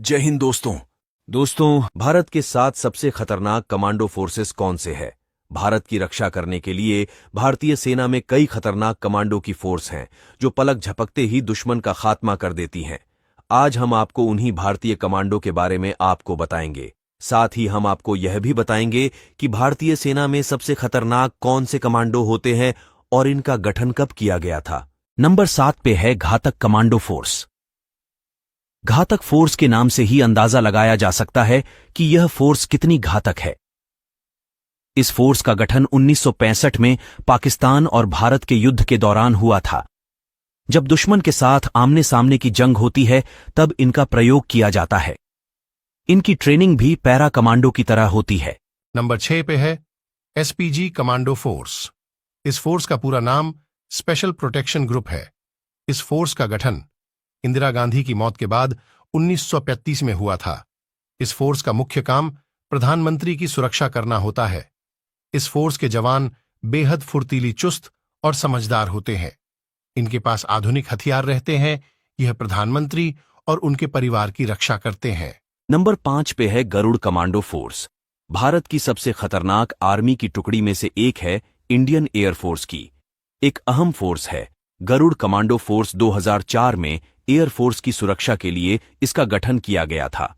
जय हिंद दोस्तों, भारत के 7 सबसे खतरनाक कमांडो फोर्सेस कौन से हैं? भारत की रक्षा करने के लिए भारतीय सेना में कई खतरनाक कमांडो की फोर्स हैं जो पलक झपकते ही दुश्मन का खात्मा कर देती हैं। आज हम आपको उन्हीं भारतीय कमांडो के बारे में आपको बताएंगे। साथ ही हम आपको यह भी बताएंगे कि भारतीय सेना में सबसे खतरनाक कौन से कमांडो होते हैं और इनका गठन कब किया गया था। नंबर 7 पे है घातक कमांडो फोर्स। घातक फोर्स के नाम से ही अंदाजा लगाया जा सकता है कि यह फोर्स कितनी घातक है। इस फोर्स का गठन 1965 में पाकिस्तान और भारत के युद्ध के दौरान हुआ था। जब दुश्मन के साथ आमने सामने की जंग होती है तब इनका प्रयोग किया जाता है। इनकी ट्रेनिंग भी पैरा कमांडो की तरह होती है। नंबर 6 पे है एसपीजी कमांडो फोर्स। इस फोर्स का पूरा नाम स्पेशल प्रोटेक्शन ग्रुप है। इस फोर्स का गठन इंदिरा गांधी की मौत के बाद 1935 में हुआ था। इस फोर्स का मुख्य काम प्रधानमंत्री की सुरक्षा करना होता है। इस फोर्स के जवान बेहद फुर्तीली, चुस्त और समझदार होते हैं। इनके पास आधुनिक हथियार रहते हैं। यह प्रधानमंत्री और उनके परिवार की रक्षा करते हैं। नंबर 5 पे है गरुड़ कमांडो फोर्स। भारत की सबसे खतरनाक आर्मी की टुकड़ी में से एक है इंडियन एयरफोर्स की। एक अहम फोर्स है। गरुड़ कमांडो फोर्स 2004 में एयरफोर्स की सुरक्षा के लिए इसका गठन किया गया था।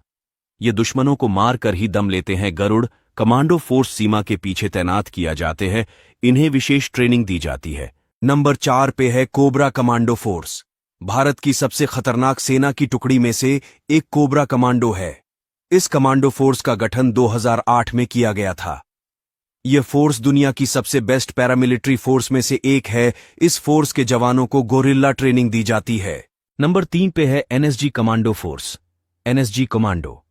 ये दुश्मनों को मार कर ही दम लेते हैं। गरुड़ कमांडो फोर्स सीमा के पीछे तैनात किया जाते हैं। इन्हें विशेष ट्रेनिंग दी जाती है। नंबर 4 पे है कोबरा कमांडो फोर्स। भारत की सबसे खतरनाक सेना की टुकड़ी में से एक कोबरा कमांडो है। इस कमांडो फोर्स का गठन 2008 में किया गया था। यह फोर्स दुनिया की सबसे बेस्ट पैरामिलिट्री फोर्स में से एक है। इस फोर्स के जवानों को गोरिल्ला ट्रेनिंग दी जाती है। नंबर 3 पे है NSG commando force. NSG commando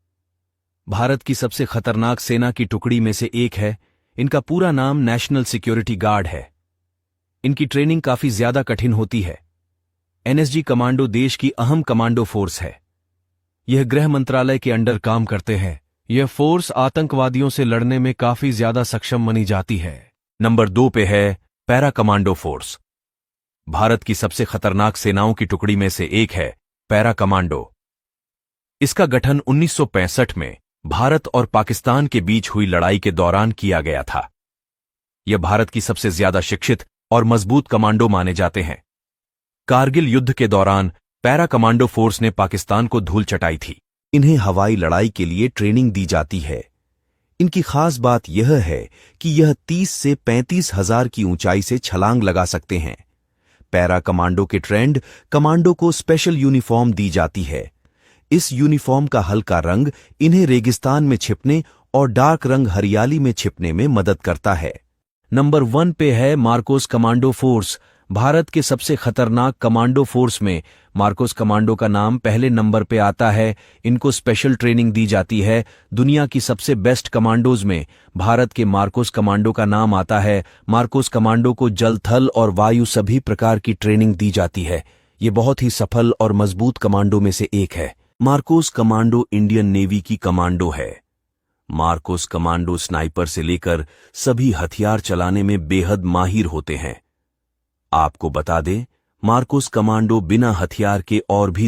Bharat की सबसे खतरनाक सेना की टुकड़ी में से एक है। इनका पूरा नाम नेशनल सिक्योरिटी गार्ड है। इनकी ट्रेनिंग काफी ज्यादा कठिन होती है। एनएसजी कमांडो देश की अहम कमांडो फोर्स है। यह गृह मंत्रालय के अंडर काम करते हैं। यह फोर्स आतंकवादियों से लड़ने में काफी ज्यादा सक्षम मानी जाती है। नंबर 2 पे है पैरा कमांडो फोर्स। भारत की सबसे खतरनाक सेनाओं की टुकड़ी में से एक है पैरा कमांडो। इसका गठन 1965 में भारत और पाकिस्तान के बीच हुई लड़ाई के दौरान किया गया था। यह भारत की सबसे ज्यादा शिक्षित और मजबूत कमांडो माने जाते हैं। कारगिल युद्ध के दौरान पैरा कमांडो फोर्स ने पाकिस्तान को धूल चटाई थी। इन्हें हवाई लड़ाई के लिए ट्रेनिंग दी जाती है। इनकी खास बात यह है कि यह 30 से 35 हजार की ऊंचाई से छलांग लगा सकते हैं। पैरा कमांडो के ट्रेंड कमांडो को स्पेशल यूनिफॉर्म दी जाती है। इस यूनिफॉर्म का हल्का रंग इन्हें रेगिस्तान में छिपने और डार्क रंग हरियाली में छिपने में मदद करता है। नंबर 1 पे है मार्कोस कमांडो फोर्स। भारत के सबसे खतरनाक कमांडो फोर्स में मार्कोस कमांडो का नाम पहले नंबर पे आता है। इनको स्पेशल ट्रेनिंग दी जाती है। दुनिया की सबसे बेस्ट कमांडोज में भारत के मार्कोस कमांडो का नाम आता है। मार्कोस कमांडो को जल, थल और वायु सभी प्रकार की ट्रेनिंग दी जाती है। ये बहुत ही सफल और मजबूत कमांडो में से एक है। मार्कोस कमांडो इंडियन नेवी की कमांडो है। मार्कोस कमांडो स्नाइपर से लेकर सभी हथियार चलाने में बेहद माहिर होते हैं। आपको बता दें, मार्कोस कमांडो बिना हथियार के और भी